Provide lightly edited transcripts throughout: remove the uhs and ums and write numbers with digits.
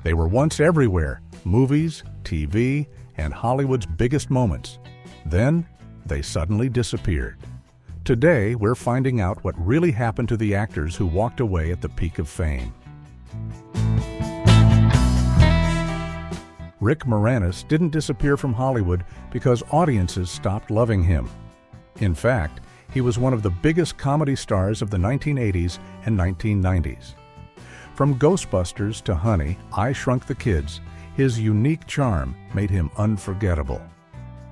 They were once everywhere, movies, TV, and Hollywood's biggest moments. Then, they suddenly disappeared. Today, we're finding out what really happened to the actors who walked away at the peak of fame. Rick Moranis didn't disappear from Hollywood because audiences stopped loving him. In fact, he was one of the biggest comedy stars of the 1980s and 1990s. From Ghostbusters to Honey, I Shrunk the Kids, his unique charm made him unforgettable.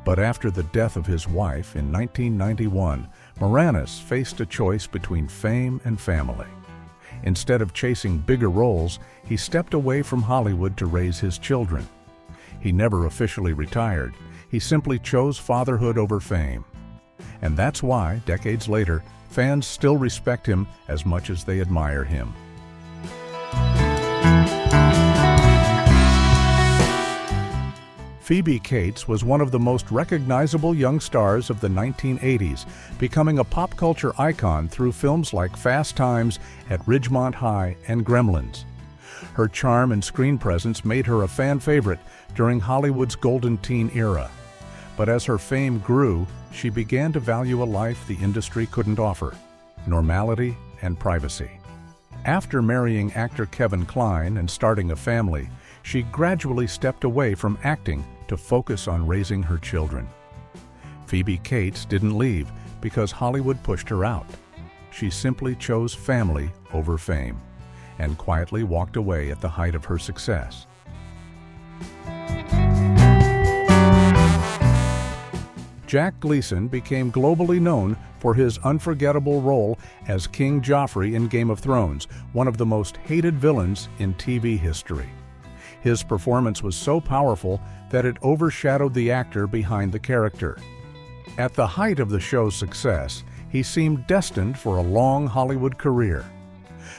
But after the death of his wife in 1991, Moranis faced a choice between fame and family. Instead of chasing bigger roles, he stepped away from Hollywood to raise his children. He never officially retired. He simply chose fatherhood over fame. And that's why, decades later, fans still respect him as much as they admire him. Phoebe Cates was one of the most recognizable young stars of the 1980s, becoming a pop culture icon through films like Fast Times at Ridgemont High and Gremlins. Her charm and screen presence made her a fan favorite during Hollywood's golden teen era. But as her fame grew, she began to value a life the industry couldn't offer: normality and privacy. After marrying actor Kevin Kline and starting a family, she gradually stepped away from acting to focus on raising her children. Phoebe Cates didn't leave because Hollywood pushed her out. She simply chose family over fame and quietly walked away at the height of her success. Jack Gleeson became globally known for his unforgettable role as King Joffrey in Game of Thrones, one of the most hated villains in TV history. His performance was so powerful that it overshadowed the actor behind the character. At the height of the show's success, he seemed destined for a long Hollywood career.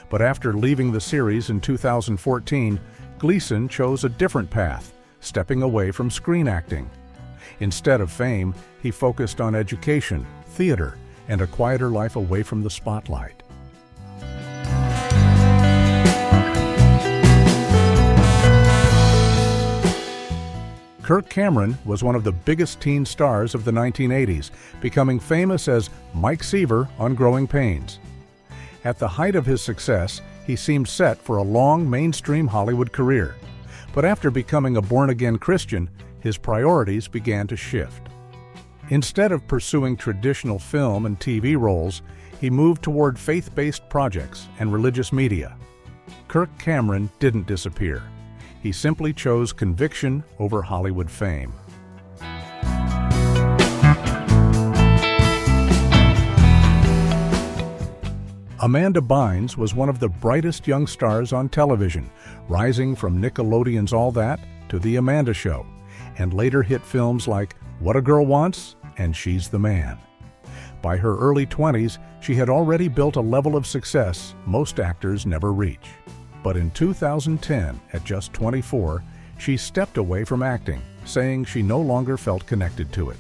But after leaving the series in 2014, Gleeson chose a different path, stepping away from screen acting. Instead of fame, he focused on education, theater, and a quieter life away from the spotlight. Kirk Cameron was one of the biggest teen stars of the 1980s, becoming famous as Mike Seaver on Growing Pains. At the height of his success, he seemed set for a long mainstream Hollywood career. But after becoming a born-again Christian, his priorities began to shift. Instead of pursuing traditional film and TV roles, he moved toward faith-based projects and religious media. Kirk Cameron didn't disappear. He simply chose conviction over Hollywood fame. Amanda Bynes was one of the brightest young stars on television, rising from Nickelodeon's All That to The Amanda Show, and later hit films like What a Girl Wants and She's the Man. By her early 20s, she had already built a level of success most actors never reach. But in 2010, at just 24, she stepped away from acting, saying she no longer felt connected to it.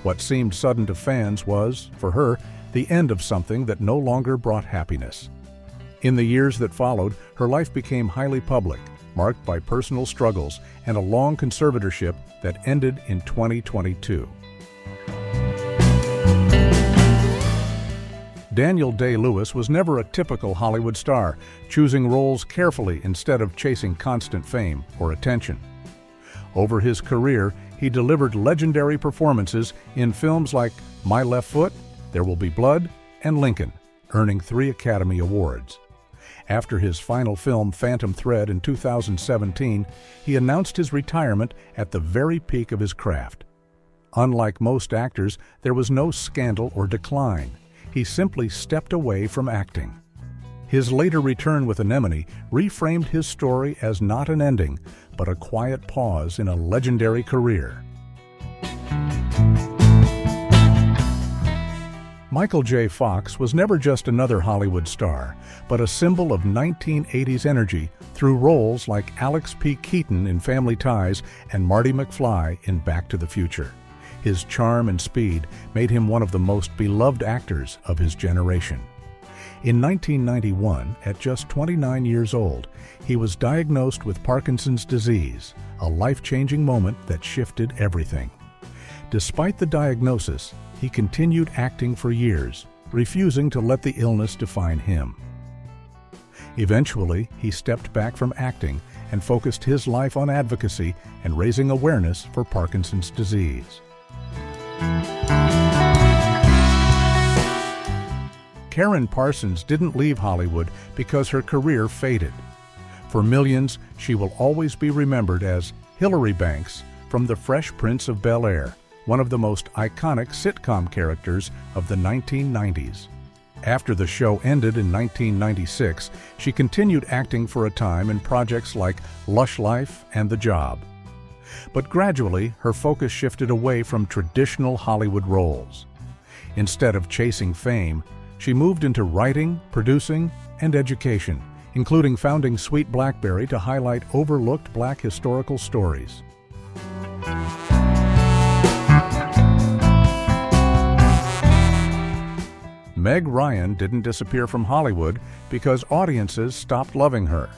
What seemed sudden to fans was, for her, the end of something that no longer brought happiness. In the years that followed, her life became highly public, marked by personal struggles and a long conservatorship that ended in 2022. Daniel Day-Lewis was never a typical Hollywood star, choosing roles carefully instead of chasing constant fame or attention. Over his career, he delivered legendary performances in films like My Left Foot, There Will Be Blood, and Lincoln, earning 3 Academy Awards. After his final film, Phantom Thread, in 2017, he announced his retirement at the very peak of his craft. Unlike most actors, there was no scandal or decline. He simply stepped away from acting. His later return with Anemone reframed his story as not an ending, but a quiet pause in a legendary career. Michael J. Fox was never just another Hollywood star, but a symbol of 1980s energy through roles like Alex P. Keaton in Family Ties and Marty McFly in Back to the Future. His charm and speed made him one of the most beloved actors of his generation. In 1991, at just 29 years old, he was diagnosed with Parkinson's disease, a life-changing moment that shifted everything. Despite the diagnosis, he continued acting for years, refusing to let the illness define him. Eventually, he stepped back from acting and focused his life on advocacy and raising awareness for Parkinson's disease. Karyn Parsons didn't leave Hollywood because her career faded. For millions, she will always be remembered as Hilary Banks from The Fresh Prince of Bel-Air, one of the most iconic sitcom characters of the 1990s. After the show ended in 1996, she continued acting for a time in projects like Lush Life and The Job. But gradually, her focus shifted away from traditional Hollywood roles. Instead of chasing fame, she moved into writing, producing, and education, including founding Sweet Blackberry to highlight overlooked Black historical stories. Meg Ryan didn't disappear from Hollywood because audiences stopped loving her.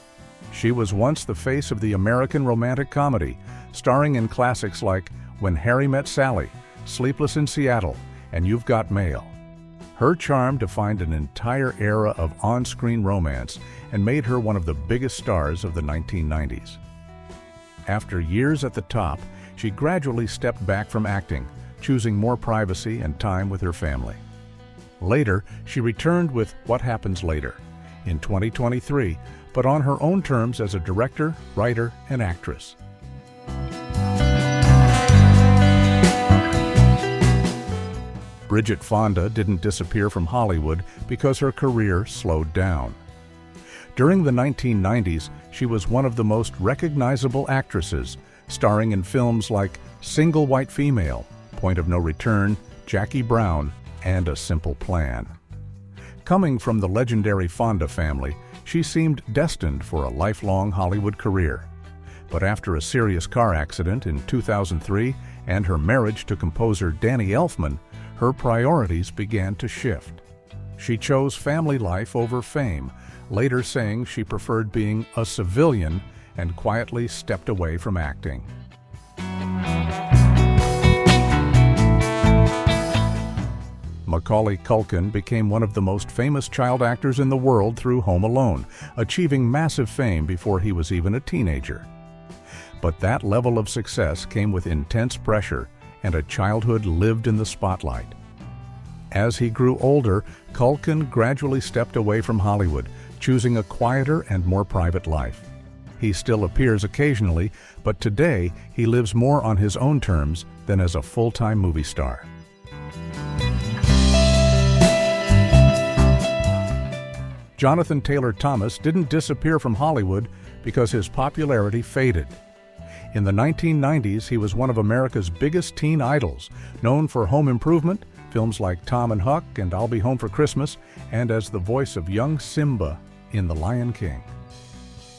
She was once the face of the American romantic comedy, starring in classics like When Harry Met Sally, Sleepless in Seattle, and You've Got Mail. Her charm defined an entire era of on-screen romance and made her one of the biggest stars of the 1990s. After years at the top, she gradually stepped back from acting, choosing more privacy and time with her family. Later, she returned with What Happens Later in 2023, but on her own terms as a director, writer, and actress. Bridget Fonda didn't disappear from Hollywood because her career slowed down. During the 1990s, she was one of the most recognizable actresses, starring in films like Single White Female, Point of No Return, Jackie Brown, and A Simple Plan. Coming from the legendary Fonda family, she seemed destined for a lifelong Hollywood career. But after a serious car accident in 2003 and her marriage to composer Danny Elfman, her priorities began to shift. She chose family life over fame, later saying she preferred being a civilian and quietly stepped away from acting. Macaulay Culkin became one of the most famous child actors in the world through Home Alone, achieving massive fame before he was even a teenager. But that level of success came with intense pressure and a childhood lived in the spotlight. As he grew older, Culkin gradually stepped away from Hollywood, choosing a quieter and more private life. He still appears occasionally, but today he lives more on his own terms than as a full-time movie star. Jonathan Taylor Thomas didn't disappear from Hollywood because his popularity faded. In the 1990s, he was one of America's biggest teen idols, known for Home Improvement, films like Tom and Huck and I'll Be Home for Christmas, and as the voice of young Simba in The Lion King.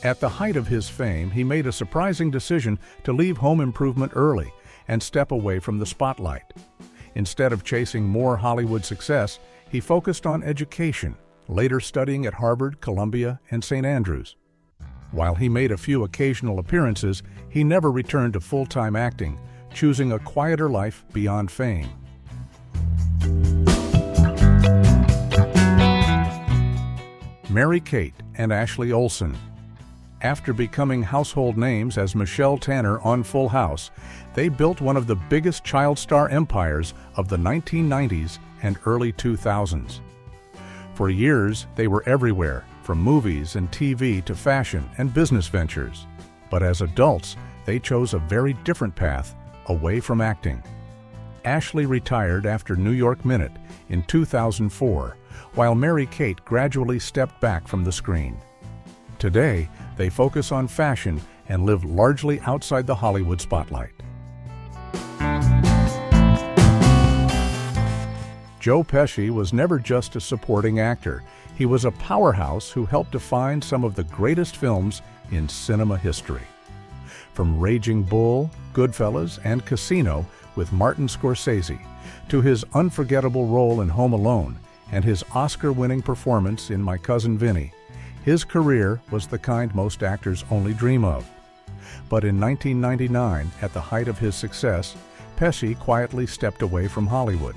At the height of his fame, he made a surprising decision to leave Home Improvement early and step away from the spotlight. Instead of chasing more Hollywood success, he focused on education, later studying at Harvard, Columbia, and St. Andrews. While he made a few occasional appearances, he never returned to full-time acting, choosing a quieter life beyond fame. Mary-Kate and Ashley Olsen. After becoming household names as Michelle Tanner on Full House, they built one of the biggest child star empires of the 1990s and early 2000s. For years, they were everywhere, from movies and TV to fashion and business ventures. But as adults, they chose a very different path, away from acting. Ashley retired after New York Minute in 2004, while Mary-Kate gradually stepped back from the screen. Today, they focus on fashion and live largely outside the Hollywood spotlight. Joe Pesci was never just a supporting actor. He was a powerhouse who helped define some of the greatest films in cinema history. From Raging Bull, Goodfellas, and Casino with Martin Scorsese, to his unforgettable role in Home Alone and his Oscar-winning performance in My Cousin Vinny, his career was the kind most actors only dream of. But in 1999, at the height of his success, Pesci quietly stepped away from Hollywood.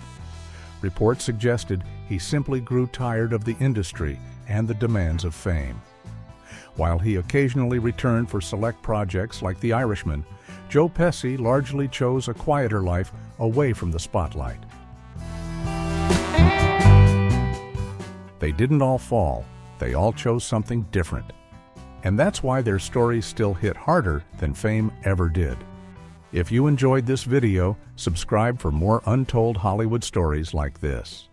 Reports suggested he simply grew tired of the industry and the demands of fame. While he occasionally returned for select projects like The Irishman, Joe Pesci largely chose a quieter life away from the spotlight. They didn't all fall, they all chose something different. And that's why their stories still hit harder than fame ever did. If you enjoyed this video, subscribe for more untold Hollywood stories like this.